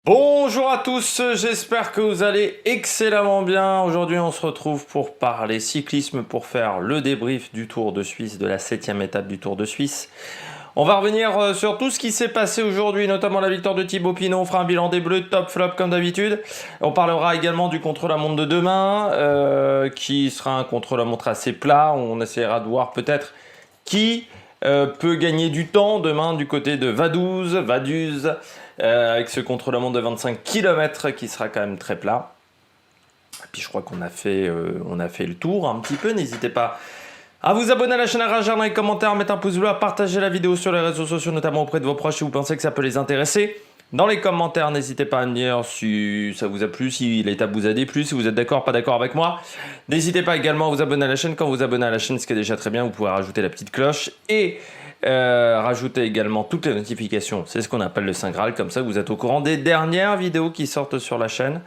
Bonjour à tous, j'espère que vous allez excellemment bien. Aujourd'hui on se retrouve pour parler cyclisme, pour faire le débrief du Tour de Suisse, de la 7e étape du Tour de Suisse. On va revenir sur tout ce qui s'est passé aujourd'hui, notamment la victoire de Thibaut Pinot. On fera un bilan des Bleus, top flop comme d'habitude. On parlera également du contre-la-montre de demain, qui sera un contre-la-montre assez plat. On essaiera de voir peut-être qui peut gagner du temps demain du côté de Vaduz, avec ce contre-la-montre de 25 km qui sera quand même très plat. Et puis je crois qu'on a fait le tour un petit peu. N'hésitez pas à vous abonner à la chaîne, à réagir dans les commentaires, à mettre un pouce bleu, à partager la vidéo sur les réseaux sociaux, notamment auprès de vos proches si vous pensez que ça peut les intéresser. Dans les commentaires, n'hésitez pas à me dire si ça vous a plu, si l'étape vous a déplu, si vous êtes d'accord, pas d'accord avec moi. N'hésitez pas également à vous abonner à la chaîne. Quand vous abonnez à la chaîne, ce qui est déjà très bien, vous pouvez rajouter la petite cloche et rajouter également toutes les notifications. C'est ce qu'on appelle le Saint Graal. Comme ça, vous êtes au courant des dernières vidéos qui sortent sur la chaîne.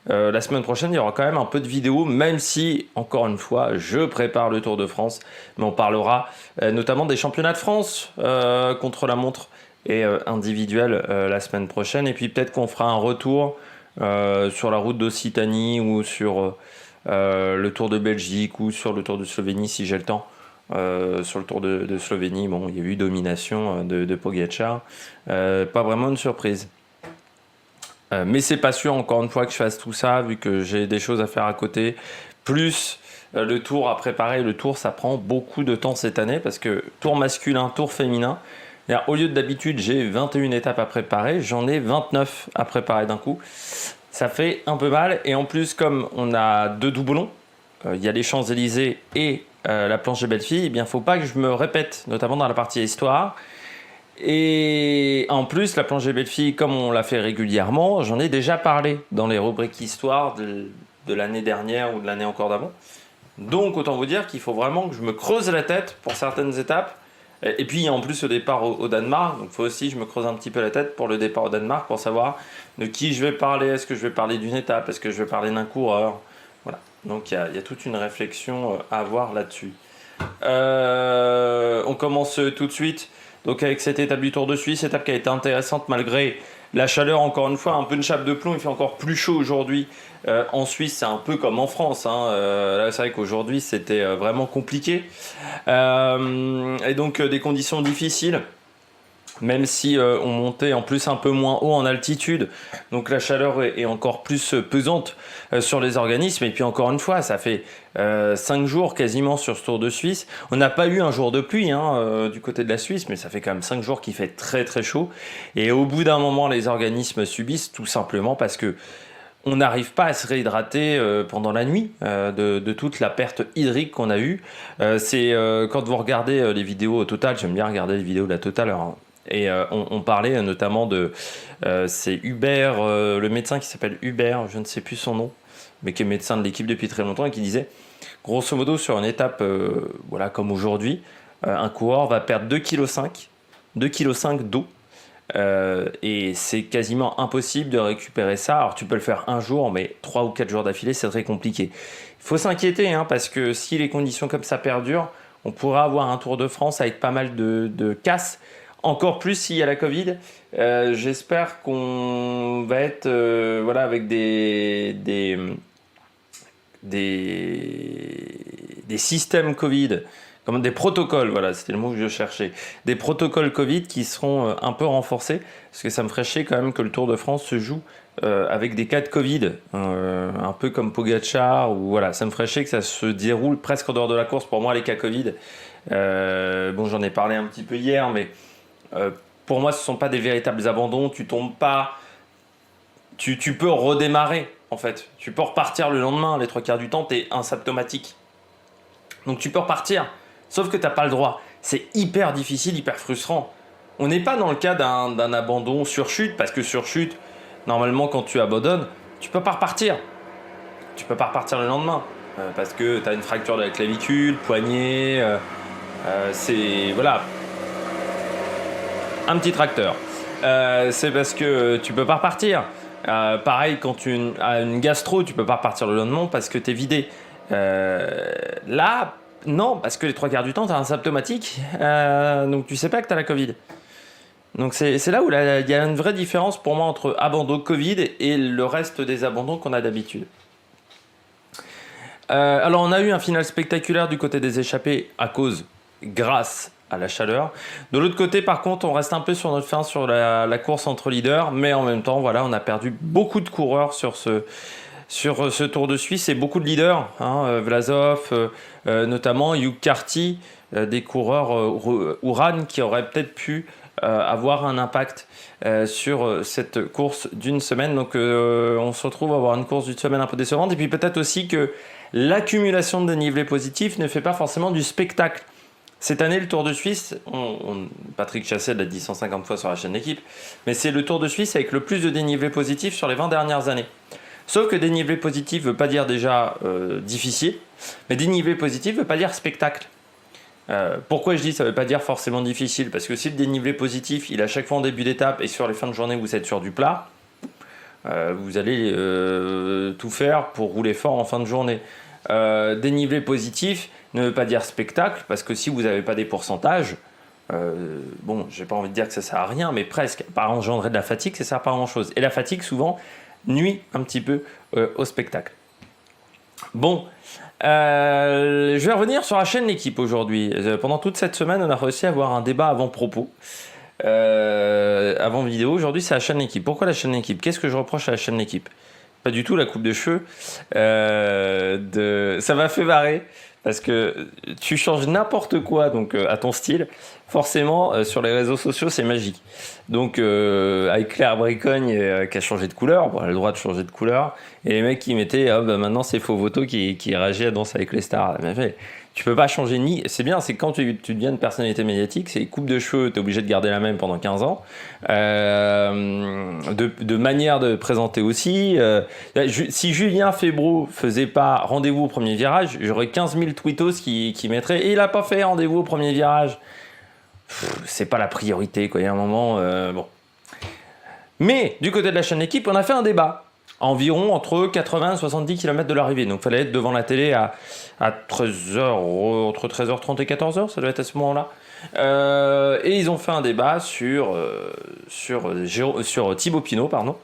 La semaine prochaine, il y aura quand même un peu de vidéos, même si, encore une fois, je prépare le Tour de France. Mais on parlera notamment des championnats de France contre la montre et individuel la semaine prochaine. Et puis peut-être qu'on fera un retour sur la route d'Occitanie ou sur le Tour de Belgique ou sur le Tour de Slovénie si j'ai le temps. Sur le Tour de Slovénie, bon, il y a eu domination de Pogačar. Pas vraiment une surprise. Mais c'est pas sûr, encore une fois, que je fasse tout ça, vu que j'ai des choses à faire à côté. Plus le tour à préparer. Le tour, ça prend beaucoup de temps cette année, parce que tour masculin, tour féminin, au lieu de d'habitude, j'ai 21 étapes à préparer, j'en ai 29 à préparer d'un coup. Ça fait un peu mal. Et en plus, comme on a deux doublons, il y a les Champs-Élysées et la planche des belles filles, eh bien, faut pas que je me répète, notamment dans la partie histoire. Et en plus, la planche des belles filles, comme on l'a fait régulièrement, j'en ai déjà parlé dans les rubriques histoire de l'année dernière ou de l'année encore d'avant. Donc, autant vous dire qu'il faut vraiment que je me creuse la tête pour certaines étapes. Et puis, il y a en plus le départ au Danemark. Donc, il faut aussi que je me creuse un petit peu la tête pour le départ au Danemark pour savoir de qui je vais parler. Est-ce que je vais parler d'une étape? Est-ce que je vais parler d'un coureur? Voilà. Donc, il y a toute une réflexion à avoir là-dessus. On commence tout de suite donc avec cette étape du Tour de Suisse, étape qui a été intéressante malgré la chaleur, encore une fois, un peu une chape de plomb. Il fait encore plus chaud aujourd'hui en Suisse, c'est un peu comme en France, hein. Là c'est vrai qu'aujourd'hui c'était vraiment compliqué, et donc des conditions difficiles, même si on montait en plus un peu moins haut en altitude, donc la chaleur est encore plus pesante sur les organismes. Et puis encore une fois, ça fait 5 jours quasiment sur ce Tour de Suisse. On n'a pas eu un jour de pluie du côté de la Suisse, mais ça fait quand même 5 jours qu'il fait très très chaud. Et au bout d'un moment, les organismes subissent, tout simplement parce que on n'arrive pas à se réhydrater pendant la nuit de toute la perte hydrique qu'on a eue. C'est quand vous regardez les vidéos Total, j'aime bien regarder les vidéos de la Total, hein. Et on parlait notamment de... c'est Hubert, le médecin qui s'appelle Hubert, je ne sais plus son nom, mais qui est médecin de l'équipe depuis très longtemps, et qui disait, grosso modo, sur une étape voilà, comme aujourd'hui, un coureur va perdre 2,5 kg d'eau. Et c'est quasiment impossible de récupérer ça. Alors tu peux le faire un jour, mais 3 ou 4 jours d'affilée, c'est très compliqué. Il faut s'inquiéter, hein, parce que si les conditions comme ça perdurent, on pourra avoir un Tour de France avec pas mal de casses. Encore plus s'il y a la Covid. J'espère qu'on va être voilà, avec des systèmes Covid, comme des protocoles, voilà, c'était le mot que je cherchais. Des protocoles Covid qui seront un peu renforcés, parce que ça me ferait chier quand même que le Tour de France se joue avec des cas de Covid, un peu comme Pogačar, ou voilà, ça me ferait chier que ça se déroule presque en dehors de la course. Pour moi, les cas Covid, bon, j'en ai parlé un petit peu hier, mais pour moi, ce ne sont pas des véritables abandons. Tu tombes pas, tu peux redémarrer en fait. Tu peux repartir le lendemain. Les 3 quarts du temps, tu es asymptomatique. Donc tu peux repartir, sauf que tu n'as pas le droit. C'est hyper difficile, hyper frustrant. On n'est pas dans le cas d'un abandon sur chute, parce que sur chute, normalement, quand tu abandonnes, tu peux pas repartir. Tu peux pas repartir le lendemain, parce que tu as une fracture de la clavicule, poignet. C'est voilà. Un petit tracteur. C'est parce que tu peux pas repartir. Pareil, quand tu as une gastro, tu peux pas repartir le lendemain parce que tu es vidé. Là, non, parce que les 3 quarts du temps, tu es asymptomatique. Donc tu sais pas que tu as la Covid. Donc c'est là où il y a une vraie différence pour moi entre abandon Covid et le reste des abandons qu'on a d'habitude. Alors on a eu un final spectaculaire du côté des échappées grâce à la chaleur. De l'autre côté par contre on reste un peu sur notre fin sur la course entre leaders, mais en même temps voilà on a perdu beaucoup de coureurs sur ce Tour de Suisse et beaucoup de leaders, hein, Vlasov, notamment Hugh Carty, des coureurs Uran qui auraient peut-être pu avoir un impact sur cette course d'une semaine. Donc on se retrouve à avoir une course d'une semaine un peu décevante. Et puis peut-être aussi que l'accumulation de dénivelé positif ne fait pas forcément du spectacle. Cette année, le Tour de Suisse, Patrick Chassel l'a dit 150 fois sur la chaîne d'équipe, mais c'est le Tour de Suisse avec le plus de dénivelé positif sur les 20 dernières années. Sauf que dénivelé positif ne veut pas dire déjà difficile, mais dénivelé positif ne veut pas dire spectacle. Pourquoi je dis ça ne veut pas dire forcément difficile? Parce que si le dénivelé positif, il est à chaque fois en début d'étape et sur les fins de journée vous êtes sur du plat, vous allez tout faire pour rouler fort en fin de journée. Dénivelé positif ne veut pas dire spectacle, parce que si vous n'avez pas des pourcentages, bon, j'ai pas envie de dire que ça sert à rien, mais presque, par engendrer de la fatigue, ça sert pas à grand chose. Et la fatigue, souvent, nuit un petit peu au spectacle. Bon, je vais revenir sur la chaîne L'équipe aujourd'hui. Pendant toute cette semaine, on a réussi à avoir un débat avant-propos. Avant vidéo, aujourd'hui c'est la chaîne L'équipe. Pourquoi la chaîne L'équipe? Qu'est-ce que je reproche à la chaîne L'équipe? Pas du tout la coupe de cheveux. Ça m'a fait marrer parce que tu changes n'importe quoi donc à ton style. Forcément, sur les réseaux sociaux, c'est magique. Donc, avec Claire Bricogne qui a changé de couleur, bon, elle a le droit de changer de couleur, et les mecs qui mettaient, ah, bah, maintenant c'est Faux Voto qui réagit à Danse avec les stars. Mais, tu peux pas changer ni. C'est bien, c'est quand tu deviens une personnalité médiatique, c'est coupe de cheveux, tu es obligé de garder la même pendant 15 ans. De manière de présenter aussi. Si Julien Febvre faisait pas rendez-vous au premier virage, j'aurais 15 000 tweetos qui mettraient et il a pas fait rendez-vous au premier virage. C'est pas la priorité, quoi. Il y a un moment, bon. Mais du côté de la chaîne L'équipe, on a fait un débat. Environ entre 80 et 70 km de l'arrivée. Donc il fallait être devant la télé à 13h, entre 13h30 et 14h, ça doit être à ce moment-là. Et ils ont fait un débat sur Thibaut Pinot, pardon.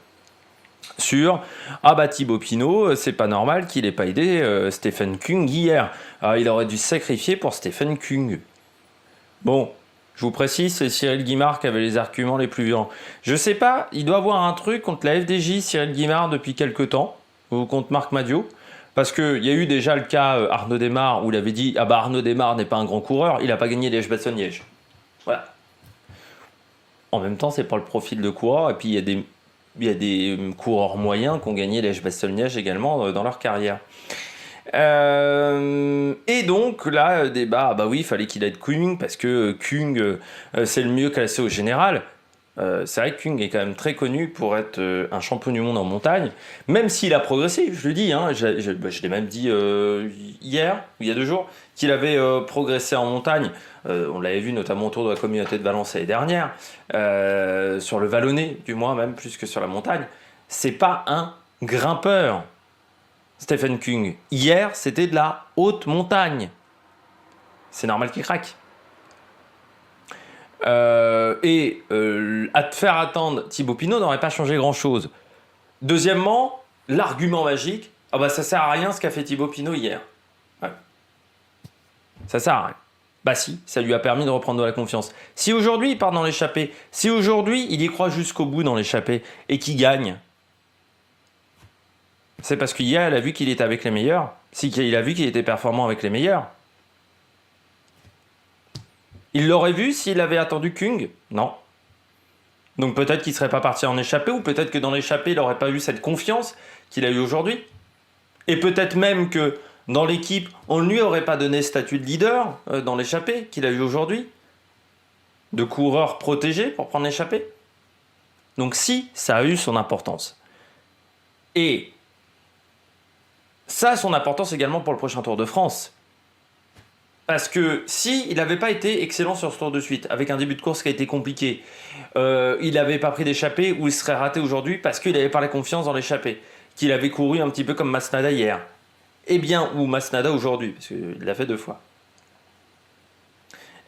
Thibaut Pinot, c'est pas normal qu'il ait pas aidé Stephen Kung hier. Il aurait dû se sacrifier pour Stephen Kung. Bon. Je vous précise, c'est Cyril Guimard qui avait les arguments les plus violents. Je sais pas, il doit avoir un truc contre la FDJ, Cyril Guimard, depuis quelques temps, ou contre Marc Madiot, parce qu'il y a eu déjà le cas Arnaud Démare, où il avait dit « Ah bah Arnaud Démare n'est pas un grand coureur, il n'a pas gagné Liège-Bastogne-Liège. » Voilà. En même temps, c'est pas le profil de coureur, et puis il y a des coureurs moyens qui ont gagné Liège-Bastogne-Liège également dans leur carrière. Et donc là, débat, bah oui, il fallait qu'il aide Kung parce que Kung c'est le mieux classé au général. C'est vrai que Kung est quand même très connu pour être un champion du monde en montagne, même s'il a progressé, je le dis, hein, je l'ai même dit hier, il y a 2 jours, qu'il avait progressé en montagne. On l'avait vu notamment autour de la communauté de Valence l'année dernière, sur le vallonné, du moins même plus que sur la montagne. C'est pas un grimpeur. Stephen Kung. Hier, c'était de la haute montagne. C'est normal qu'il craque. À te faire attendre Thibaut Pinot n'aurait pas changé grand-chose. Deuxièmement, l'argument magique, ah bah ça sert à rien ce qu'a fait Thibaut Pinot hier. Ouais. Ça sert à rien. Bah si, ça lui a permis de reprendre de la confiance. Si aujourd'hui il part dans l'échappée, si aujourd'hui il y croit jusqu'au bout dans l'échappée et qu'il gagne, c'est parce qu'hier, il a vu qu'il était avec les meilleurs. Il a vu qu'il était performant avec les meilleurs. Il l'aurait vu s'il avait attendu Kung? Non. Donc peut-être qu'il ne serait pas parti en échappée, ou peut-être que dans l'échappée, il n'aurait pas eu cette confiance qu'il a eu aujourd'hui. Et peut-être même que dans l'équipe, on ne lui aurait pas donné statut de leader dans l'échappée qu'il a eu aujourd'hui. De coureur protégé pour prendre l'échappée. Donc si, ça a eu son importance. Et ça a son importance également pour le prochain Tour de France. Parce que s'il n'avait pas été excellent sur ce Tour de Suite, avec un début de course qui a été compliqué, il n'avait pas pris d'échappée ou il serait raté aujourd'hui parce qu'il n'avait pas la confiance dans l'échappée, qu'il avait couru un petit peu comme Masnada hier. Eh bien, ou Masnada aujourd'hui, parce qu'il l'a fait 2 fois.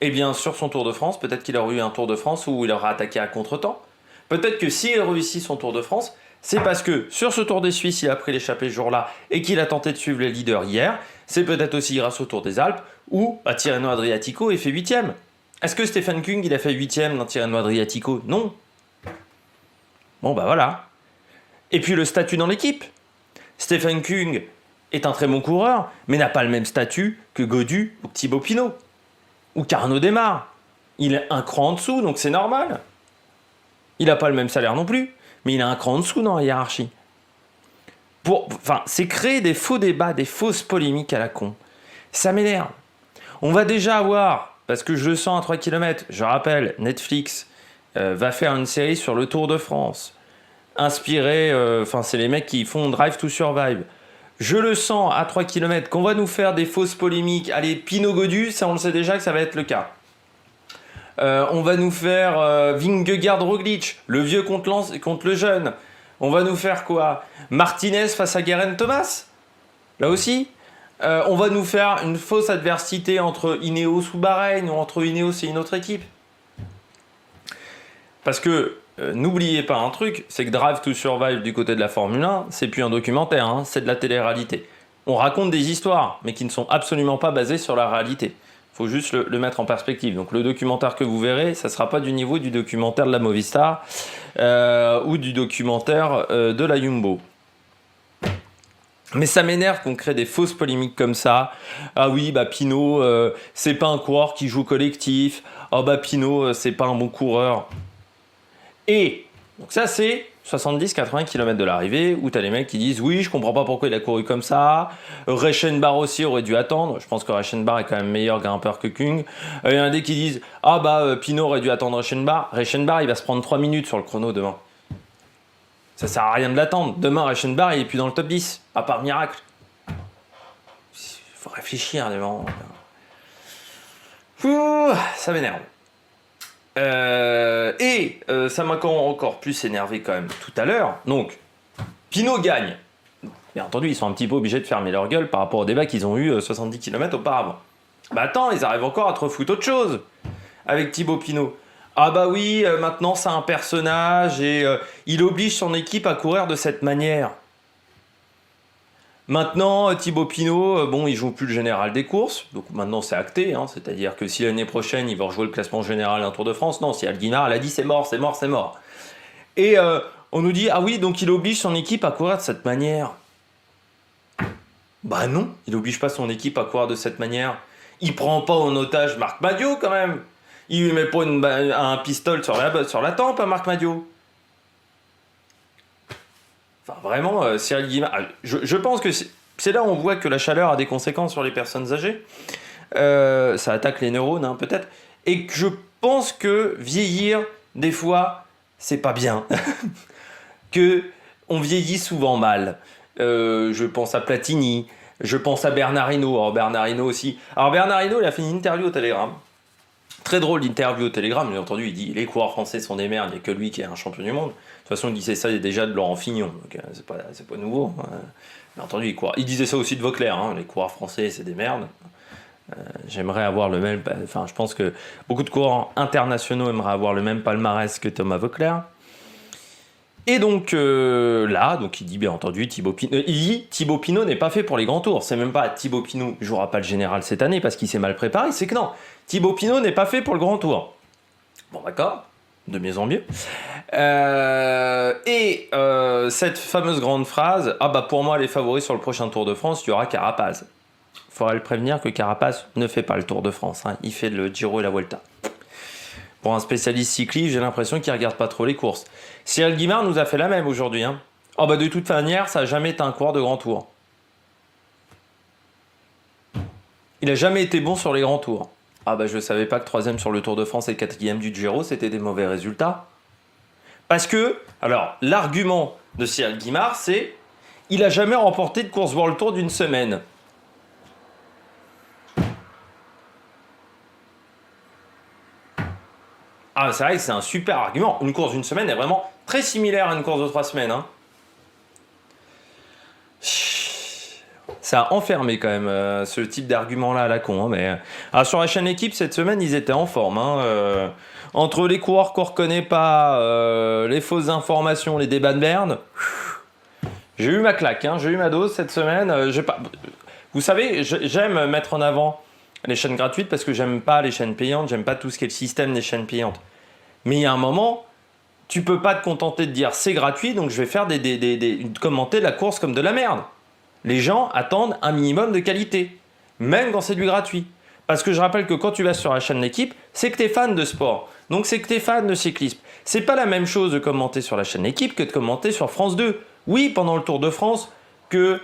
Eh bien, sur son Tour de France, peut-être qu'il aura eu un Tour de France où il aura attaqué à contretemps. Peut-être que s'il réussit son Tour de France, c'est parce que sur ce Tour des Suisses, il a pris l'échappée ce jour-là et qu'il a tenté de suivre les leaders hier. C'est peut-être aussi grâce au Tour des Alpes où à Tirreno Adriatico, il fait 8e. Est-ce que Stefan Kung, il a fait 8e dans Tirreno Adriatico? Non. Bon, bah voilà. Et puis le statut dans l'équipe. Stefan Kung est un très bon coureur, mais n'a pas le même statut que Gaudu ou Thibaut Pinot. Ou qu'Arnaud Démare. Il est un cran en dessous, donc c'est normal. Il n'a pas le même salaire non plus, mais il a un cran en dessous dans la hiérarchie. C'est créer des faux débats, des fausses polémiques à la con. Ça m'énerve. On va déjà avoir, parce que je le sens à 3 km, je rappelle, Netflix va faire une série sur le Tour de France. Inspiré, c'est les mecs qui font Drive to Survive. Je le sens à 3 km qu'on va nous faire des fausses polémiques. Allez, Pinot Godu, ça on le sait déjà que ça va être le cas. On va nous faire Vingegaard Roglic, le vieux contre le jeune. On va nous faire quoi? Martinez face à Geraint Thomas. Là aussi. On va nous faire une fausse adversité entre Ineos ou Bahreïn, ou entre Ineos et une autre équipe. Parce que n'oubliez pas un truc, c'est que Drive to Survive du côté de la Formule 1, c'est plus un documentaire, hein, c'est de la télé-réalité. On raconte des histoires, mais qui ne sont absolument pas basées sur la réalité. Il faut juste le mettre en perspective. Donc le documentaire que vous verrez, ça ne sera pas du niveau du documentaire de la Movistar ou du documentaire de la Jumbo. Mais ça m'énerve qu'on crée des fausses polémiques comme ça. Ah oui, bah Pinot, c'est pas un coureur qui joue collectif. Ah bah Pinot, c'est pas un bon coureur. Et donc ça c'est 70-80 km de l'arrivée où t'as les mecs qui disent oui, je comprends pas pourquoi il a couru comme ça. Reichenbach aussi aurait dû attendre. Je pense que Reichenbach est quand même meilleur grimpeur que Kung. Il y en a des qui disent ah bah Pinot aurait dû attendre Reichenbach. Reichenbach il va se prendre 3 minutes sur le chrono demain. Ça sert à rien de l'attendre. Demain Reichenbach il est plus dans le top 10, à part miracle. Faut réfléchir devant. Ça m'énerve. Ça m'a encore plus énervé quand même tout à l'heure. Donc, Pinot gagne. Bien entendu, ils sont un petit peu obligés de fermer leur gueule par rapport au débat qu'ils ont eu 70 km auparavant. Bah attends, ils arrivent encore à te refoutre autre chose avec Thibaut Pinot. Ah bah oui, maintenant c'est un personnage et il oblige son équipe à courir de cette manière. Maintenant, Thibaut Pinot, il joue plus le général des courses, donc maintenant c'est acté, hein, c'est-à-dire que si l'année prochaine il va rejouer le classement général d'un Tour de France, non, si Alguimard elle a dit c'est mort, c'est mort, c'est mort. Et on nous dit, ah oui, donc il oblige son équipe à courir de cette manière. Bah non, il oblige pas son équipe à courir de cette manière. Il prend pas en otage Marc Madiot quand même. Il lui met pas un pistolet sur la tempe à Marc Madiot. Enfin, vraiment, Cyril Guimard, je pense que c'est là où on voit que la chaleur a des conséquences sur les personnes âgées. Ça attaque les neurones, hein, peut-être. Et que je pense que vieillir, des fois, c'est pas bien. Que on vieillit souvent mal. Je pense à Platini, je pense à Bernard Hinault. Alors Bernard Hinault aussi. Alors Bernard Hinault, il a fait une interview au Télégramme. Très drôle l'interview au Télégramme, bien entendu, il dit les coureurs français sont des merdes, il n'y a que lui qui est un champion du monde. De toute façon, il disait ça déjà de Laurent Fignon, donc c'est pas nouveau. Bien entendu, il disait ça aussi de Vauclair, hein, les coureurs français c'est des merdes. J'aimerais avoir le même, je pense que beaucoup de coureurs internationaux aimeraient avoir le même palmarès que Thomas Vauclair. Et donc il dit bien entendu Thibaut Pinot n'est pas fait pour les grands tours. C'est même pas Thibaut Pinot jouera pas le général cette année parce qu'il s'est mal préparé. C'est que non, Thibaut Pinot n'est pas fait pour le grand tour. Bon d'accord, de mieux en mieux. Cette fameuse grande phrase, ah bah pour moi les favoris sur le prochain Tour de France, il y aura Carapaz. Faudra le prévenir que Carapaz ne fait pas le Tour de France, hein. Il fait le Giro et la Vuelta. Pour un spécialiste cycliste, j'ai l'impression qu'il regarde pas trop les courses. Cyril Guimard nous a fait la même aujourd'hui. Hein. Oh bah de toute manière, ça n'a jamais été un coureur de grand tour. Il a jamais été bon sur les grands tours. Ah bah je savais pas que 3ème sur le Tour de France et 4ème du Giro, c'était des mauvais résultats. Parce que, alors, l'argument de Cyril Guimard, c'est il a jamais remporté de course World Tour d'une semaine. Ah, c'est vrai que c'est un super argument. Une course d'une semaine est vraiment très similaire à une course de 3 semaines. Hein. Ça a enfermé quand même ce type d'argument-là à la con. Hein, mais alors, sur la chaîne Équipe, cette semaine, ils étaient en forme. Hein, entre les coureurs qu'on reconnaît pas, les fausses informations, les débats de merde, j'ai eu ma claque, hein, j'ai eu ma dose cette semaine. Vous savez, j'aime mettre en avant les chaînes gratuites parce que j'aime pas les chaînes payantes, j'aime pas tout ce qui est le système des chaînes payantes. Mais il y a un moment, tu peux pas te contenter de dire c'est gratuit, donc je vais faire commenter la course comme de la merde. Les gens attendent un minimum de qualité, même quand c'est du gratuit. Parce que je rappelle que quand tu vas sur la chaîne L'équipe, c'est que tu es fan de sport. Donc c'est que tu es fan de cyclisme. C'est pas la même chose de commenter sur la chaîne L'équipe que de commenter sur France 2. Oui, pendant le Tour de France, que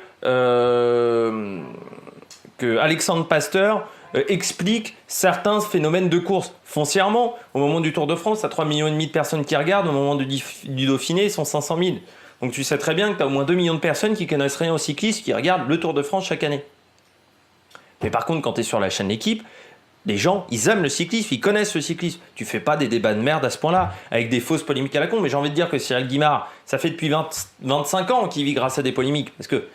Alexandre Pasteur explique certains phénomènes de course. Foncièrement, au moment du Tour de France, tu as 3,5 millions de personnes qui regardent. Au moment du Dauphiné, ils sont 500 000. Donc tu sais très bien que tu as au moins 2 millions de personnes qui connaissent rien au cyclisme, qui regardent le Tour de France chaque année. Mais par contre, quand tu es sur la chaîne L'équipe, les gens, ils aiment le cyclisme, ils connaissent le cyclisme. Tu fais pas des débats de merde à ce point-là, avec des fausses polémiques à la con. Mais j'ai envie de dire que Cyril Guimard, ça fait depuis 25 ans qu'il vit grâce à des polémiques. Parce que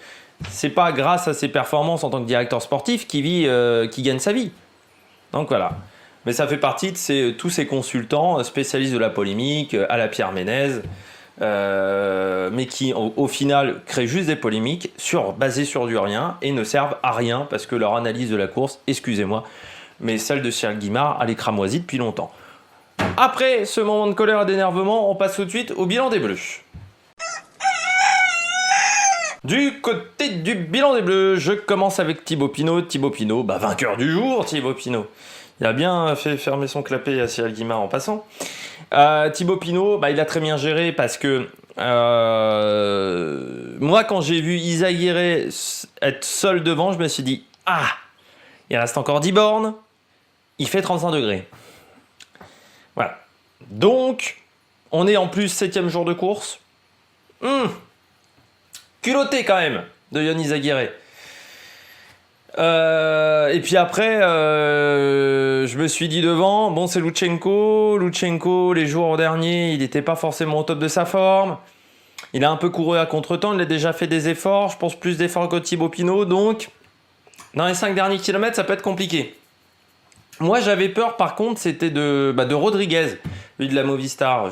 c'est pas grâce à ses performances en tant que directeur sportif qu'il gagne sa vie. Donc voilà. Mais ça fait partie de tous ces consultants spécialistes de la polémique, à la Pierre Ménez, mais qui au final créent juste des polémiques basées sur du rien et ne servent à rien parce que leur analyse de la course, excusez-moi, mais celle de Cyril Guimard, elle est cramoisie depuis longtemps. Après ce moment de colère et d'énervement, on passe tout de suite au bilan des Bleus. Du côté du bilan des Bleus, je commence avec Thibaut Pinot. Thibaut Pinot, vainqueur du jour, Thibaut Pinot. Il a bien fait fermer son clapet à Cyril Guimard en passant. Thibaut Pinot, il a très bien géré parce que moi, quand j'ai vu Izaguirre être seul devant, je me suis dit « Ah, il reste encore 10 bornes, il fait 35 degrés. » Voilà. Donc, on est en plus 7e jour de course. Culotté quand même de Yann Izaguirre. Et puis après, je me suis dit devant, bon c'est Lutsenko. Lutsenko, les jours derniers, il n'était pas forcément au top de sa forme. Il a un peu couru à contre-temps, il a déjà fait des efforts, je pense plus d'efforts que Thibaut Pinot, donc dans les 5 derniers kilomètres, ça peut être compliqué. Moi j'avais peur par contre, c'était de Rodriguez, lui de la Movistar.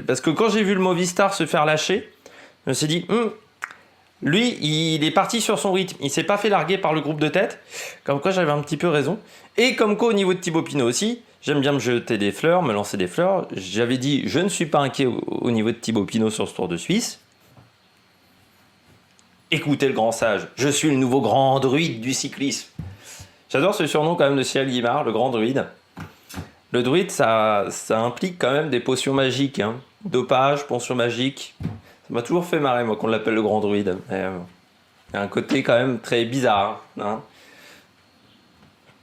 Parce que quand j'ai vu le Movistar se faire lâcher, je me suis dit, lui, il est parti sur son rythme. Il s'est pas fait larguer par le groupe de tête. Comme quoi, j'avais un petit peu raison. Et comme quoi, au niveau de Thibaut Pinot aussi, j'aime bien me jeter des fleurs, me lancer des fleurs. J'avais dit, je ne suis pas inquiet au niveau de Thibaut Pinot sur ce Tour de Suisse. Écoutez le grand sage, je suis le nouveau grand druide du cyclisme. J'adore ce surnom quand même de Cyril Guimard, le grand druide. Le druide, ça implique quand même des potions magiques. Hein. Dopage, potions magiques. Ça m'a toujours fait marrer, moi, qu'on l'appelle le grand druide. Il y a un côté quand même très bizarre. Hein.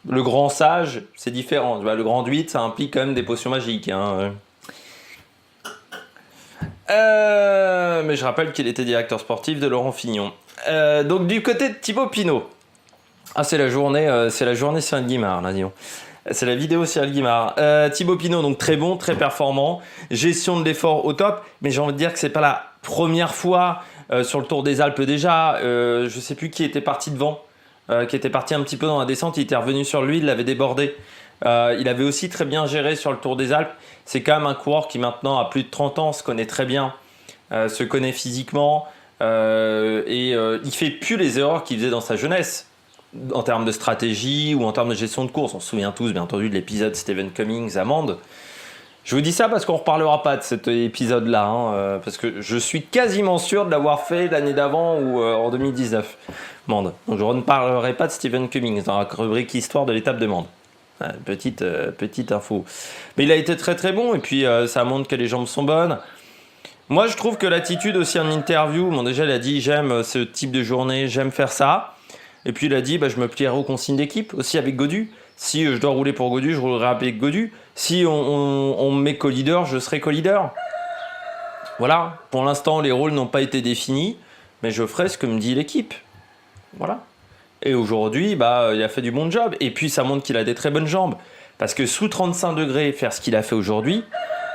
Le grand sage, c'est différent. Le grand druide, ça implique quand même des potions magiques. Hein. Mais je rappelle qu'il était directeur sportif de Laurent Fignon. Donc du côté de Thibaut Pinot. C'est la journée Cyril Guimard, là, disons. C'est la vidéo Cyril Guimard. Thibaut Pinot, donc très bon, très performant. Gestion de l'effort au top. Mais j'ai envie de dire que c'est pas la première fois sur le Tour des Alpes déjà. Je sais plus qui était parti devant, qui était parti un petit peu dans la descente. Il était revenu sur lui, il l'avait débordé. Il avait aussi très bien géré sur le Tour des Alpes. C'est quand même un coureur qui maintenant a plus de 30 ans, se connaît très bien, se connaît physiquement. Il fait plus les erreurs qu'il faisait dans sa jeunesse. En termes de stratégie ou en termes de gestion de course. On se souvient tous, bien entendu, de l'épisode Stephen Cummings, Amande. Je vous dis ça parce qu'on ne reparlera pas de cet épisode-là, hein, parce que je suis quasiment sûr de l'avoir fait l'année d'avant ou en 2019. Mende. Donc je ne parlerai pas de Stephen Cummings dans la rubrique Histoire de l'étape de Mende. Petite info. Mais il a été très très bon et puis ça montre que les jambes sont bonnes. Moi je trouve que l'attitude aussi en interview, déjà il a dit j'aime ce type de journée, j'aime faire ça. Et puis il a dit, je me plierai aux consignes d'équipe, aussi avec Gaudu. Si je dois rouler pour Gaudu, je roulerai avec Gaudu. Si on me met co-leader, je serai co-leader. Voilà, pour l'instant, les rôles n'ont pas été définis, mais je ferai ce que me dit l'équipe. Voilà. Et aujourd'hui, il a fait du bon job. Et puis ça montre qu'il a des très bonnes jambes. Parce que sous 35 degrés, faire ce qu'il a fait aujourd'hui,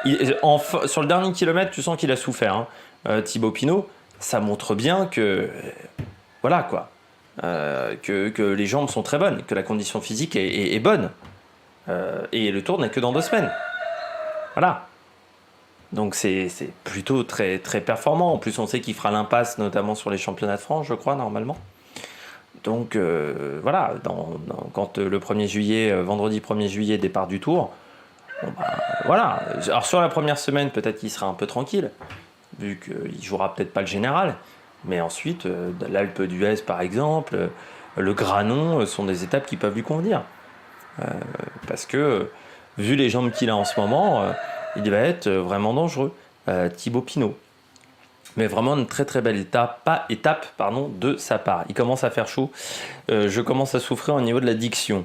sur le dernier kilomètre, tu sens qu'il a souffert. Hein. Thibaut Pinot, ça montre bien que... Voilà quoi. que les jambes sont très bonnes, que la condition physique est bonne. Et le tour n'est que dans 2 semaines. Voilà. Donc c'est plutôt très, très performant. En plus, on sait qu'il fera l'impasse, notamment sur les championnats de France, je crois, normalement. Donc voilà, quand le 1er juillet, vendredi 1er juillet, départ du Tour, bon, voilà. Alors sur la première semaine, peut-être qu'il sera un peu tranquille, vu qu'il jouera peut-être pas le général. Mais ensuite, l'Alpe d'Huez par exemple, le Granon sont des étapes qui peuvent lui convenir. Parce que, vu les jambes qu'il a en ce moment, il va être vraiment dangereux. Thibaut Pinot. Mais vraiment une très très belle étape de sa part. Il commence à faire chaud. Je commence à souffrir au niveau de la diction.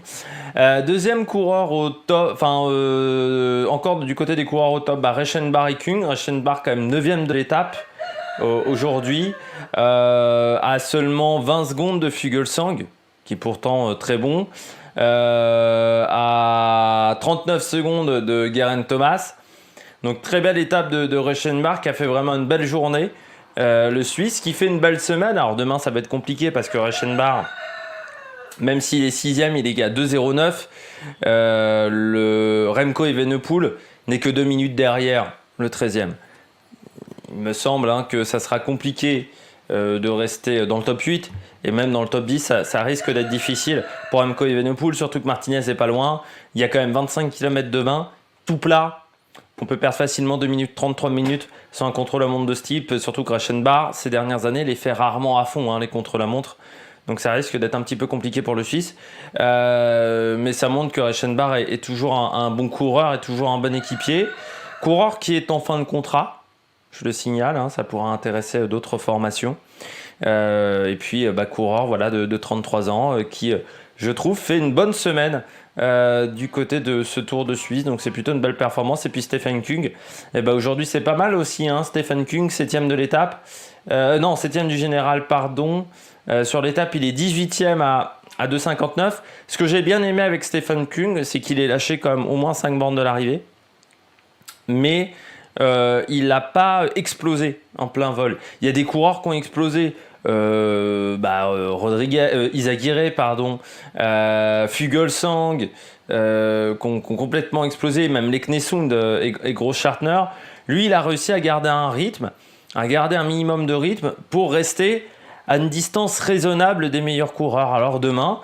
Deuxième coureur au top, encore du côté des coureurs au top, Reichenbach et Kung. Reichenbach quand même 9e de l'étape aujourd'hui, à seulement 20 secondes de Fuglsang, qui est pourtant très bon, à 39 secondes de Geraint Thomas. Donc très belle étape de Reichenbach qui a fait vraiment une belle journée. Le Suisse qui fait une belle semaine. Alors demain ça va être compliqué parce que Reichenbach, même s'il est 6ème, il est à 2,09. Le Remco Evenepoel n'est que 2 minutes derrière le 13e. Il me semble que ça sera compliqué de rester dans le top 8. Et même dans le top 10, ça risque d'être difficile pour Remco Evenepoel, surtout que Martinez n'est pas loin. Il y a quand même 25 km de bain, tout plat. On peut perdre facilement 2 minutes 33 minutes sans un contre-la-montre de ce type, surtout que Reichenbach, ces dernières années, les fait rarement à fond, les contre-la-montre. Donc ça risque d'être un petit peu compliqué pour le Suisse. Mais ça montre que Reichenbach est toujours un bon coureur, est toujours un bon équipier. Coureur qui est en fin de contrat, je le signale, ça pourra intéresser d'autres formations. Et puis coureur de 33 ans qui, je trouve, fait une bonne semaine du côté de ce Tour de Suisse, donc c'est plutôt une belle performance. Et puis Stefan Kung, aujourd'hui c'est pas mal aussi, Stefan Kung, 7ème de l'étape, 7ème du général, pardon. Sur l'étape il est 18ème à 2,59. Ce que j'ai bien aimé avec Stefan Kung, c'est qu'il est lâché quand même au moins 5 bornes de l'arrivée, mais il n'a pas explosé en plein vol. Il y a des coureurs qui ont explosé, Izagirre, Fuglsang, qui ont complètement explosé, même Leknesund et Großschartner. Lui, il a réussi à garder un minimum de rythme pour rester à une distance raisonnable des meilleurs coureurs. Alors demain,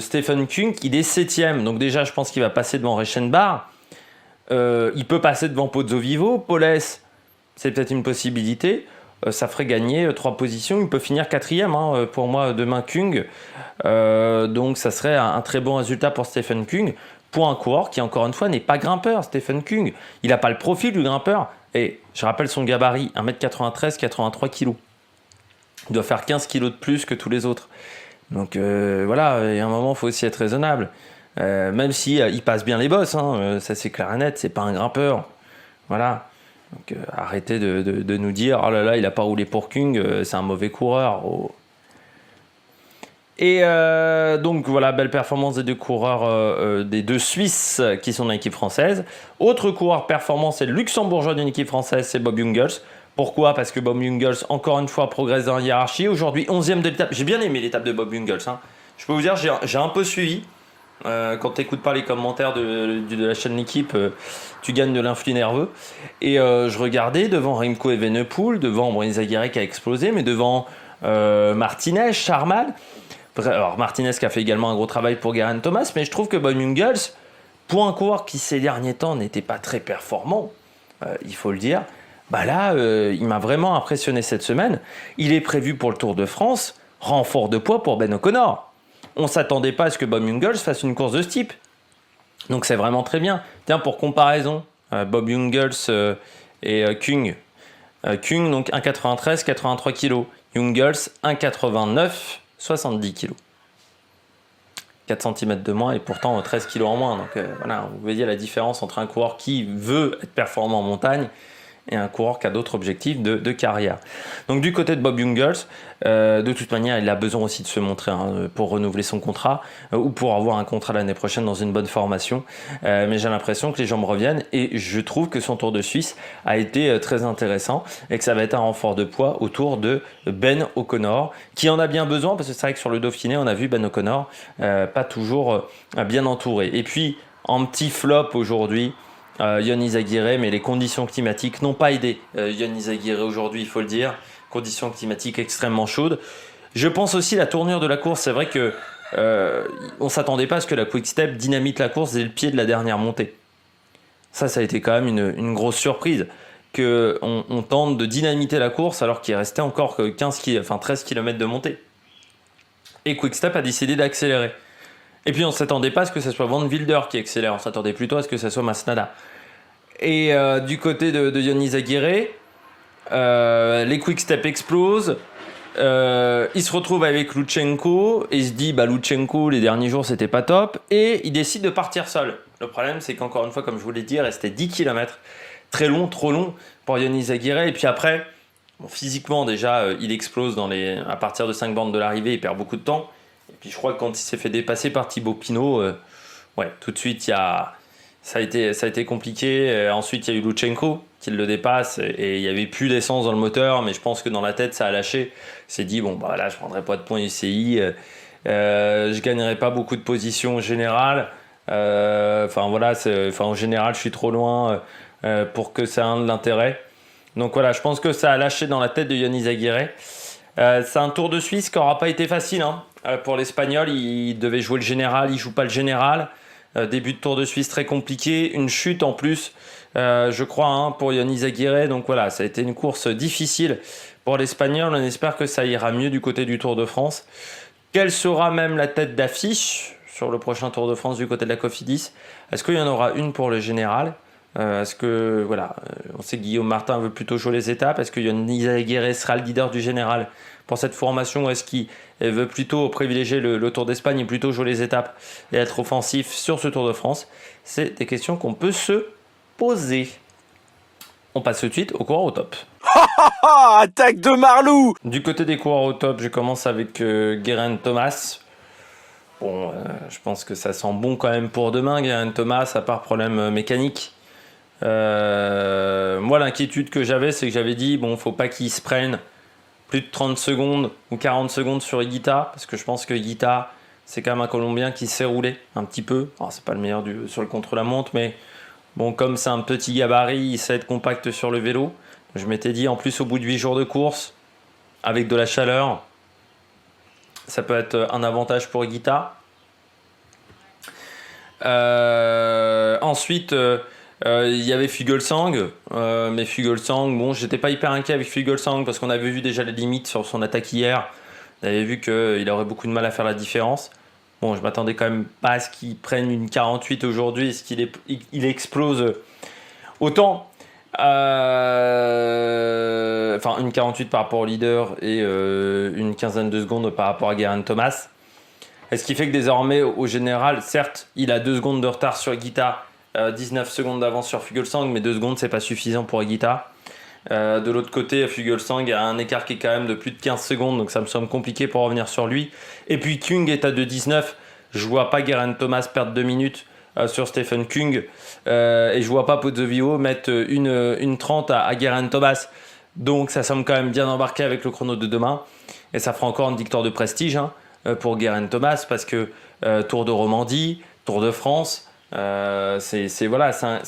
Stefan Kung, il est 7ème, donc déjà je pense qu'il va passer devant Reichenbach. Il peut passer devant Pozzo Vivo. Poles, c'est peut-être une possibilité. Ça ferait gagner 3 positions. Il peut finir 4ème pour moi demain, Kung. Donc ça serait un très bon résultat pour Stefan Kung, pour un coureur qui, encore une fois, n'est pas grimpeur. Stefan Kung, il n'a pas le profil du grimpeur. Et je rappelle son gabarit, 1m93, 83 kg. Il doit faire 15 kg de plus que tous les autres. Donc voilà, et à un moment, il faut aussi être raisonnable. Même si il passe bien les bosses, ça c'est clair et net, c'est pas un grimpeur. Voilà. Donc arrêtez de nous dire oh là là, il a pas roulé pour Kung, c'est un mauvais coureur. Oh. Et donc voilà, belle performance des 2 coureurs, des 2 Suisses qui sont dans l'équipe française. Autre coureur performant, c'est le luxembourgeois d'une équipe française, c'est Bob Jungels. Pourquoi ? Parce que Bob Jungels, encore une fois, progresse dans la hiérarchie. Aujourd'hui, 11e de l'étape. J'ai bien aimé l'étape de Bob Jungels. Je peux vous dire, j'ai un peu suivi. Quand tu n'écoutes pas les commentaires de la chaîne L'équipe, tu gagnes de l'influx nerveux. Et je regardais devant Remco Evenepoel, devant Izagirre qui a explosé, mais devant Martinez, Charman. Alors Martinez qui a fait également un gros travail pour Geraint Thomas, mais je trouve que Bob Jungels, pour un coureur qui ces derniers temps n'était pas très performant, il faut le dire, il m'a vraiment impressionné cette semaine. Il est prévu pour le Tour de France, renfort de poids pour Ben O'Connor. On ne s'attendait pas à ce que Bob Jungels fasse une course de ce type. Donc c'est vraiment très bien. Tiens, pour comparaison, Bob Jungels et Kung. Kung, donc 1,93, 83 kg. Jungels, 1,89, 70 kg. 4 cm de moins et pourtant 13 kg en moins. Donc voilà, vous voyez la différence entre un coureur qui veut être performant en montagne et un coureur qui a d'autres objectifs de carrière. Donc du côté de Bob Jungels, de toute manière, il a besoin aussi de se montrer pour renouveler son contrat ou pour avoir un contrat l'année prochaine dans une bonne formation. Mais j'ai l'impression que les jambes reviennent et je trouve que son Tour de Suisse a été très intéressant et que ça va être un renfort de poids autour de Ben O'Connor, qui en a bien besoin parce que c'est vrai que sur le Dauphiné, on a vu Ben O'Connor pas toujours bien entouré. Et puis, en petit flop aujourd'hui, Ion Izagirre, mais les conditions climatiques n'ont pas aidé Ion Izagirre aujourd'hui, il faut le dire. Conditions climatiques extrêmement chaudes. Je pense aussi la tournure de la course. C'est vrai que on s'attendait pas à ce que la Quick Step dynamite la course dès le pied de la dernière montée. Ça a été quand même une grosse surprise qu'on tente de dynamiter la course alors qu'il restait encore que 13 km de montée. Et Quick Step a décidé d'accélérer. Et puis on ne s'attendait pas à ce que ce soit Van Wilder qui accélère, on s'attendait plutôt à ce que ce soit Masnada. Et du côté de Ion Izagirre, les quick step explosent. Il se retrouve avec Lutsenko et il se dit Lutsenko les derniers jours c'était pas top et il décide de partir seul. Le problème c'est qu'encore une fois comme je vous l'ai dit il restait 10 km, très long, trop long pour Ion Izagirre et puis après physiquement déjà il explose à partir de 5 bornes de l'arrivée, il perd beaucoup de temps et puis je crois que quand il s'est fait dépasser par Thibaut Pinot tout de suite ça a été compliqué. Ensuite, il y a eu Lutsenko qui le dépasse et il n'y avait plus d'essence dans le moteur, mais je pense que dans la tête, ça a lâché. Il s'est dit, là, je ne prendrai pas de points UCI, je ne gagnerai pas beaucoup de positions en général. En général, je suis trop loin pour que ça ait de l'intérêt. Donc voilà, je pense que ça a lâché dans la tête de Ion Izagirre. C'est un Tour de Suisse qui n'aura pas été facile. Pour l'Espagnol, il devait jouer le général, il ne joue pas le général. Début de Tour de Suisse très compliqué, une chute en plus, je crois, pour Ion Izagirre. Donc voilà, ça a été une course difficile pour l'Espagnol. On espère que ça ira mieux du côté du Tour de France. Quelle sera même la tête d'affiche sur le prochain Tour de France du côté de la Cofidis? Est-ce qu'il y en aura une pour le général? On sait que Guillaume Martin veut plutôt jouer les étapes. Est-ce que Ion Izagirre sera le leader du général pour cette formation ou est-ce qu'il veut plutôt privilégier le Tour d'Espagne et plutôt jouer les étapes et être offensif sur ce Tour de France? C'est des questions qu'on peut se poser. On passe tout de suite aux coureurs au top. Attaque de Marlou! Du côté des coureurs au top, je commence avec Geraint Thomas. Je pense que ça sent bon quand même pour demain, Geraint Thomas, à part problème mécanique. Moi, l'inquiétude que j'avais, c'est que j'avais dit, faut pas qu'il se prenne plus de 30 secondes ou 40 secondes sur Higuita, parce que je pense que Higuita, c'est quand même un Colombien qui sait rouler un petit peu. Alors, c'est pas le meilleur sur le contre-la-montre, mais comme c'est un petit gabarit, il sait être compact sur le vélo. Je m'étais dit, en plus, au bout de 8 jours de course, avec de la chaleur, ça peut être un avantage pour Higuita. Ensuite, il y avait Fuglsang, mais Fuglsang, j'étais pas hyper inquiet avec Fuglsang parce qu'on avait vu déjà les limites sur son attaque hier. On avait vu qu'il aurait beaucoup de mal à faire la différence. Je m'attendais quand même pas à ce qu'il prenne une 48 aujourd'hui, est-ce qu'il explose autant. Une 48 par rapport au leader et une quinzaine de secondes par rapport à Geraint Thomas. Ce qui fait que désormais, au général, certes, il a 2 secondes de retard sur Higuita, 19 secondes d'avance sur Fuglsang, mais 2 secondes, c'est pas suffisant pour Higuita. De l'autre côté, Fuglsang a un écart qui est quand même de plus de 15 secondes, donc ça me semble compliqué pour revenir sur lui. Et puis Kung est à 2,19. Je vois pas Geraint Thomas perdre 2 minutes sur Stephen Kung. Et je vois pas Pozzovivo mettre une 30 à Geraint Thomas. Donc ça semble quand même bien embarqué avec le chrono de demain. Et ça fera encore une victoire de prestige pour Geraint Thomas, parce que Tour de Romandie, Tour de France, c'est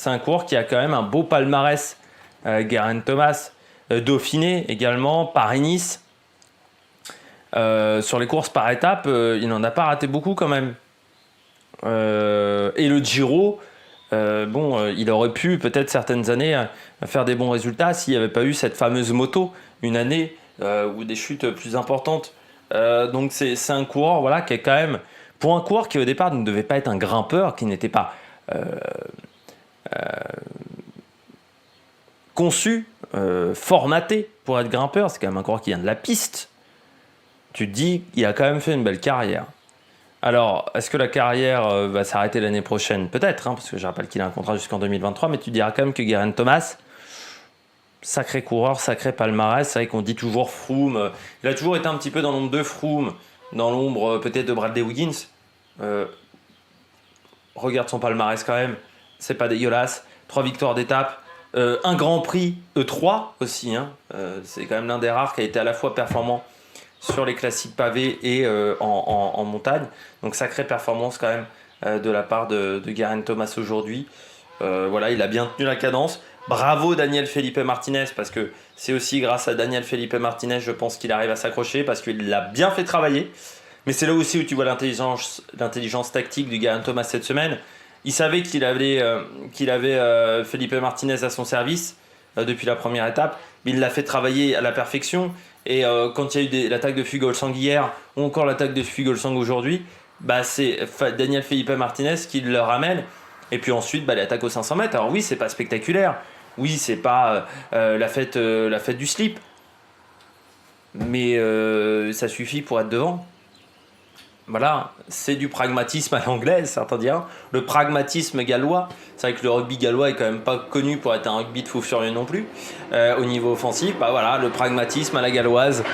un coureur qui a quand même un beau palmarès. Geraint Thomas, Dauphiné également, Paris-Nice. Sur les courses par étapes, il n'en a pas raté beaucoup quand même. Et le Giro, il aurait pu peut-être certaines années faire des bons résultats s'il n'y avait pas eu cette fameuse moto, une année ou des chutes plus importantes. Donc c'est un coureur qui est quand même, pour un coureur qui au départ ne devait pas être un grimpeur, qui n'était pas conçu, formaté pour être grimpeur, c'est quand même un coureur qui vient de la piste. Tu te dis qu'il a quand même fait une belle carrière. Alors, est-ce que la carrière va s'arrêter l'année prochaine? Peut-être, parce que je rappelle qu'il a un contrat jusqu'en 2023, mais tu diras quand même que Geraint Thomas, sacré coureur, sacré palmarès. C'est vrai qu'on dit toujours Froome. Il a toujours été un petit peu dans l'ombre de Froome, dans l'ombre peut-être de Bradley Wiggins. Regarde son palmarès quand même, c'est pas dégueulasse. 3 victoires d'étape, un Grand Prix E3 aussi. C'est quand même l'un des rares qui a été à la fois performant sur les classiques pavés et en montagne. Donc sacrée performance quand même de la part de Geraint Thomas aujourd'hui. Voilà, il a bien tenu la cadence. Bravo Daniel Felipe Martinez, parce que c'est aussi grâce à Daniel Felipe Martinez, je pense qu'il arrive à s'accrocher, parce qu'il l'a bien fait travailler. Mais c'est là aussi où tu vois l'intelligence tactique du Geraint Thomas cette semaine. Il savait qu'il avait Felipe Martinez à son service depuis la première étape, mais il l'a fait travailler à la perfection. Et quand il y a eu l'attaque de Fuglsang hier, ou encore l'attaque de Fuglsang aujourd'hui, c'est Daniel Felipe Martinez qui le ramène. Et puis ensuite, l'attaque aux 500 mètres. Alors oui, c'est pas spectaculaire. Oui, c'est pas la fête du slip. Mais ça suffit pour être devant. Voilà, c'est du pragmatisme à l'anglaise, certains diront. Le pragmatisme gallois. C'est vrai que le rugby gallois est quand même pas connu pour être un rugby de fou furieux non plus. Au niveau offensif, voilà, le pragmatisme à la galloise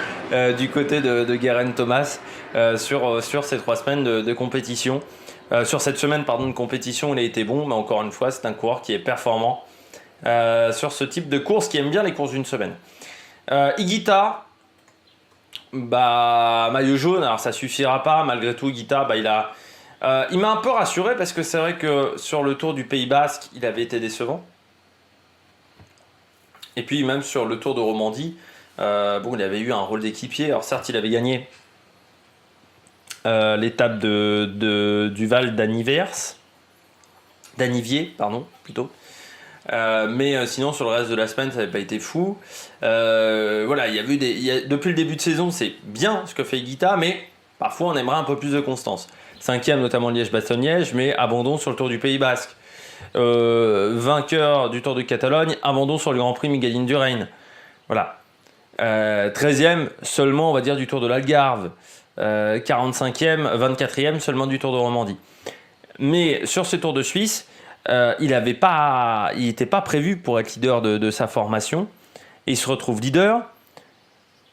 du côté de Geraint Thomas sur ces 3 semaines de compétition. Sur cette semaine de compétition, il a été bon, mais encore une fois, c'est un coureur qui est performant sur ce type de course, qui aime bien les courses d'une semaine. Higuita, maillot jaune, alors ça suffira pas. Malgré tout, Higuita, il m'a un peu rassuré, parce que c'est vrai que sur le Tour du Pays Basque, il avait été décevant. Et puis même sur le Tour de Romandie, il avait eu un rôle d'équipier. Alors certes, il avait gagné l'étape du Val d'Anivier, plutôt. Mais sinon, sur le reste de la semaine, ça n'avait pas été fou. Voilà, depuis le début de saison, c'est bien ce que fait Higuita, mais parfois on aimerait un peu plus de constance. 5e, notamment Liège-Bastogne-Liège, mais abandon sur le Tour du Pays Basque. Vainqueur du Tour de Catalogne, abandon sur le Grand Prix Miguel Indurain. Voilà. 13e, seulement, on va dire, du Tour de l'Algarve. 45e, 24e, seulement du Tour de Romandie. Mais sur ces Tours de Suisse, il n'était pas prévu pour être leader de sa formation. Et il se retrouve leader.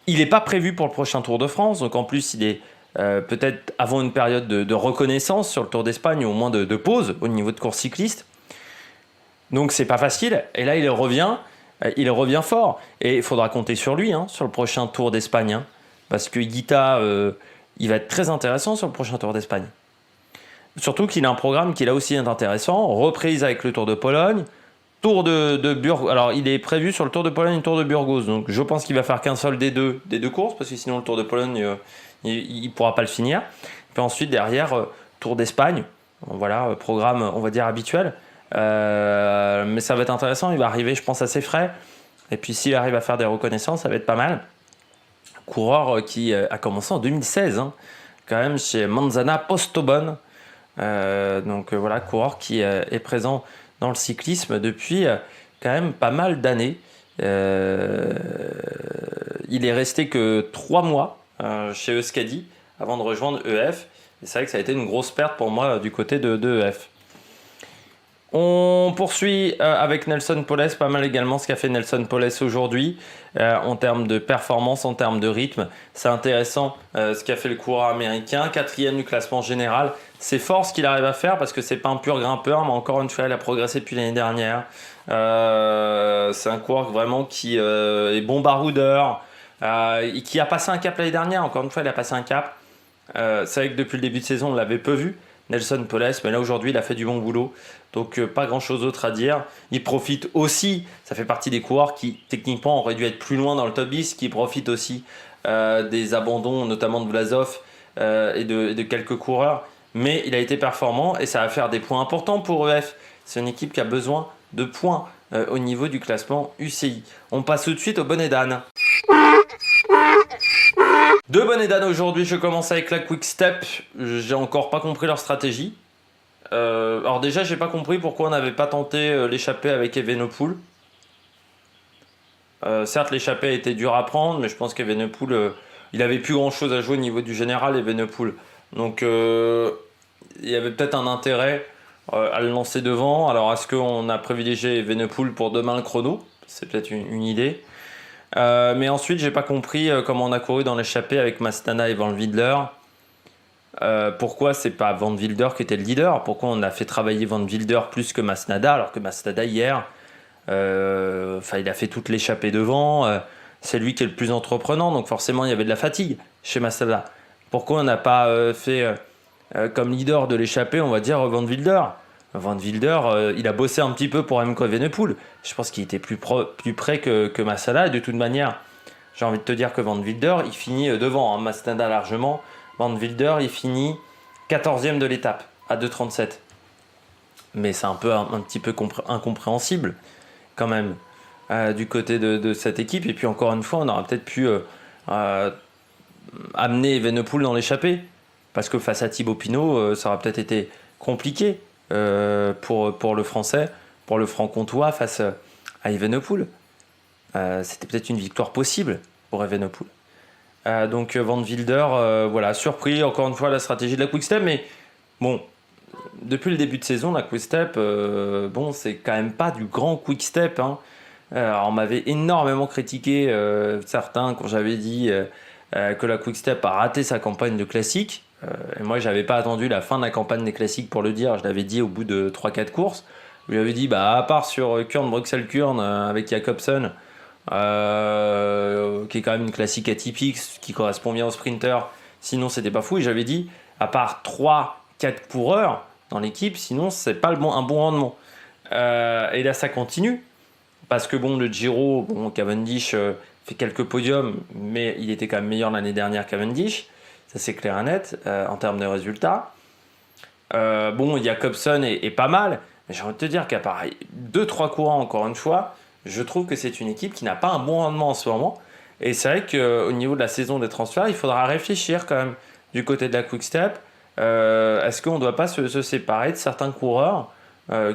Il n'est pas prévu pour le prochain Tour de France. Donc en plus, il est peut-être avant une période de reconnaissance sur le Tour d'Espagne, ou au moins de pause au niveau de course cycliste. Donc c'est pas facile. Et là, il revient fort. Et il faudra compter sur lui sur le prochain Tour d'Espagne. Parce que Higuita, il va être très intéressant sur le prochain Tour d'Espagne. Surtout qu'il a un programme qui là aussi est intéressant. Reprise avec le Tour de Pologne. Tour de Burgos. Alors, il est prévu sur le Tour de Pologne et le Tour de Burgos. Donc, je pense qu'il va faire qu'un seul des deux courses, parce que sinon, le Tour de Pologne, il ne pourra pas le finir. Puis ensuite, derrière, Tour d'Espagne. Voilà, programme, on va dire, habituel. Mais ça va être intéressant. Il va arriver, je pense, assez frais. Et puis, s'il arrive à faire des reconnaissances, ça va être pas mal. Coureur qui a commencé en 2016, quand même, chez Manzana Postobon. Voilà, coureur qui est présent dans le cyclisme depuis quand même pas mal d'années. Il est resté que 3 mois chez Euskadi avant de rejoindre EF. Et c'est vrai que ça a été une grosse perte pour moi du côté de EF. On poursuit avec Nelson Poles, pas mal également ce qu'a fait Nelson Poles aujourd'hui en termes de performance, en termes de rythme. C'est intéressant ce qu'a fait le coureur américain, 4e du classement général. C'est fort ce qu'il arrive à faire, parce que c'est pas un pur grimpeur, mais encore une fois, il a progressé depuis l'année dernière. C'est un coureur vraiment qui est bon baroudeur, et qui a passé un cap l'année dernière. Encore une fois, il a passé un cap. C'est vrai que depuis le début de saison, on l'avait peu vu, Nelson Poles, mais là aujourd'hui, il a fait du bon boulot. Donc pas grand chose d'autre à dire. Il profite aussi, ça fait partie des coureurs qui techniquement auraient dû être plus loin dans le top 10, qui profitent aussi des abandons, notamment de Vlasov et de quelques coureurs. Mais il a été performant et ça va faire des points importants pour EF. C'est une équipe qui a besoin de points au niveau du classement UCI. On passe tout de suite au bonnet d'âne. De bonnet d'âne aujourd'hui, je commence avec la Quick Step. J'ai encore pas compris leur stratégie. Alors déjà, j'ai pas compris pourquoi on n'avait pas tenté l'échappée avec Evenepoel. Certes, l'échappée a été dure à prendre, mais je pense qu'Evenepoel, il avait plus grand chose à jouer au niveau du général, Evenepoel. Donc il y avait peut-être un intérêt à le lancer devant. Alors est-ce qu'on a privilégié Evenepoel pour demain le chrono? C'est peut-être une idée. Mais ensuite, j'ai pas compris comment on a couru dans l'échappée avec Masnada et Van Wilder. Pourquoi c'est pas Van Wilder qui était le leader? Pourquoi on a fait travailler Van Wilder plus que Masnada, alors que Masnada hier, il a fait toute l'échappée devant. C'est lui qui est le plus entreprenant, donc forcément il y avait de la fatigue chez Masnada. Pourquoi on n'a pas fait comme leader de l'échappée, on va dire Van Wilder? Van Wilder, il a bossé un petit peu pour Remco Evenepoel. Je pense qu'il était plus près que Masnada. Et de toute manière, j'ai envie de te dire que Van Wilder, il finit devant Masnada largement. Van Wilder, il finit 14e de l'étape à 2,37. Mais c'est un petit peu incompréhensible quand même du côté de cette équipe. Et puis encore une fois, on aurait peut-être pu amener Evenepoel dans l'échappée. Parce que face à Thibaut Pinot, ça aurait peut-être été compliqué pour le Français, pour le Franc-Comtois face à Evenepoel. C'était peut-être une victoire possible pour Evenepoel. Donc Van Wilder, surpris encore une fois la stratégie de la Quick-Step, mais bon, depuis le début de saison, la Quick-Step, c'est quand même pas du grand Quick-Step. Alors, on m'avait énormément critiqué certains quand j'avais dit que la Quick-Step a raté sa campagne de classique. Et moi, j'avais pas attendu la fin de la campagne des classiques pour le dire. Je l'avais dit au bout de 3-4 courses. Je lui avais dit, à part sur Kurn-Bruxelles-Kurn avec Jacobsen, qui est quand même une classique atypique, qui correspond bien aux sprinters, sinon c'était pas fou. Et j'avais dit, à part 3-4 coureurs dans l'équipe, sinon c'est pas un bon rendement. Et là, ça continue. Parce que le Giro, Cavendish fait quelques podiums, mais il était quand même meilleur l'année dernière Cavendish. Ça, c'est clair et net en termes de résultats. Jacobsen est pas mal, mais j'ai envie de te dire qu'à part 2-3 courants, encore une fois, je trouve que c'est une équipe qui n'a pas un bon rendement en ce moment. Et c'est vrai qu'au niveau de la saison des transferts, il faudra réfléchir quand même du côté de la Quick-Step. Est-ce qu'on ne doit pas se séparer de certains coureurs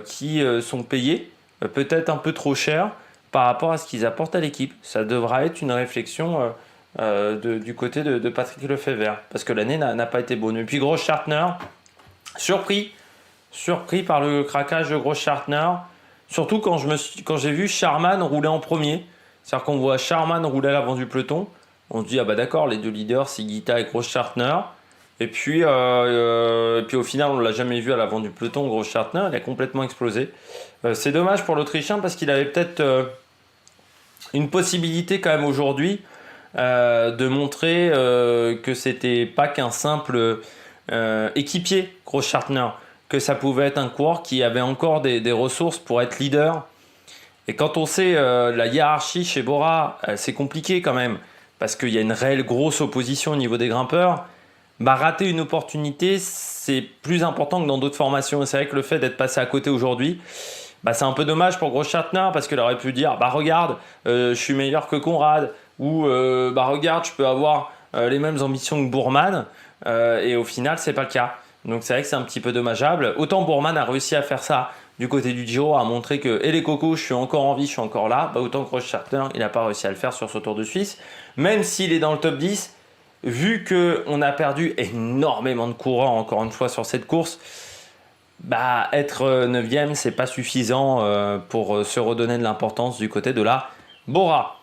qui sont payés peut-être un peu trop cher par rapport à ce qu'ils apportent à l'équipe? Ça devra être une réflexion du côté de Patrick Lefebvre, parce que l'année n'a pas été bonne. Et puis Grossschartner, surpris par le craquage de Grossschartner, surtout quand j'ai vu Sharman rouler en premier. C'est-à-dire qu'on voit Sharman rouler à l'avant du peloton, on se dit d'accord, les deux leaders c'est Guita et Grossschartner, et puis au final on l'a jamais vu à l'avant du peloton. Grossschartner, il a complètement explosé. C'est dommage pour l'Autrichien, parce qu'il avait peut-être une possibilité quand même aujourd'hui de montrer que c'était pas qu'un simple équipier, Grossschartner, que ça pouvait être un coureur qui avait encore des ressources pour être leader. Et quand on sait la hiérarchie chez Bora, c'est compliqué quand même, parce qu'il y a une réelle grosse opposition au niveau des grimpeurs. Rater une opportunité, c'est plus important que dans d'autres formations. Et c'est vrai que le fait d'être passé à côté aujourd'hui, c'est un peu dommage pour Grossschartner, parce qu'il aurait pu dire regarde, je suis meilleur que Conrad, ou regarde, je peux avoir les mêmes ambitions que Bourman, et au final c'est pas le cas. Donc c'est vrai que c'est un petit peu dommageable. Autant Bourman a réussi à faire ça du côté du Giro, à montrer que les cocos, je suis encore en vie, je suis encore là, autant que Grossschartner, il n'a pas réussi à le faire sur ce Tour de Suisse, même s'il est dans le top 10. Vu qu'on a perdu énormément de coureurs encore une fois sur cette course, être 9e, c'est pas suffisant pour se redonner de l'importance du côté de la Bora.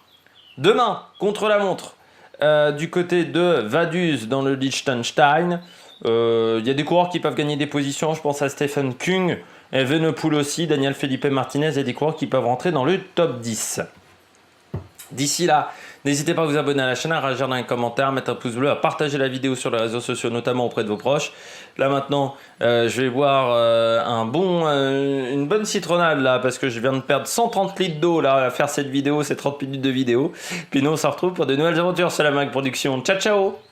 Demain, contre la montre, du côté de Vaduz dans le Liechtenstein, il y a des coureurs qui peuvent gagner des positions. Je pense à Stephen Kung, Evenepoel aussi, Daniel Felipe Martinez, et des coureurs qui peuvent rentrer dans le top 10. D'ici là, n'hésitez pas à vous abonner à la chaîne, à réagir dans les commentaires, mettre un pouce bleu, à partager la vidéo sur les réseaux sociaux, notamment auprès de vos proches. Là maintenant, je vais boire une bonne citronnade là, parce que je viens de perdre 130 litres d'eau là à faire cette vidéo, c'est 30 minutes de vidéo. Puis nous on se retrouve pour de nouvelles aventures sur la Mag Production. Ciao ciao!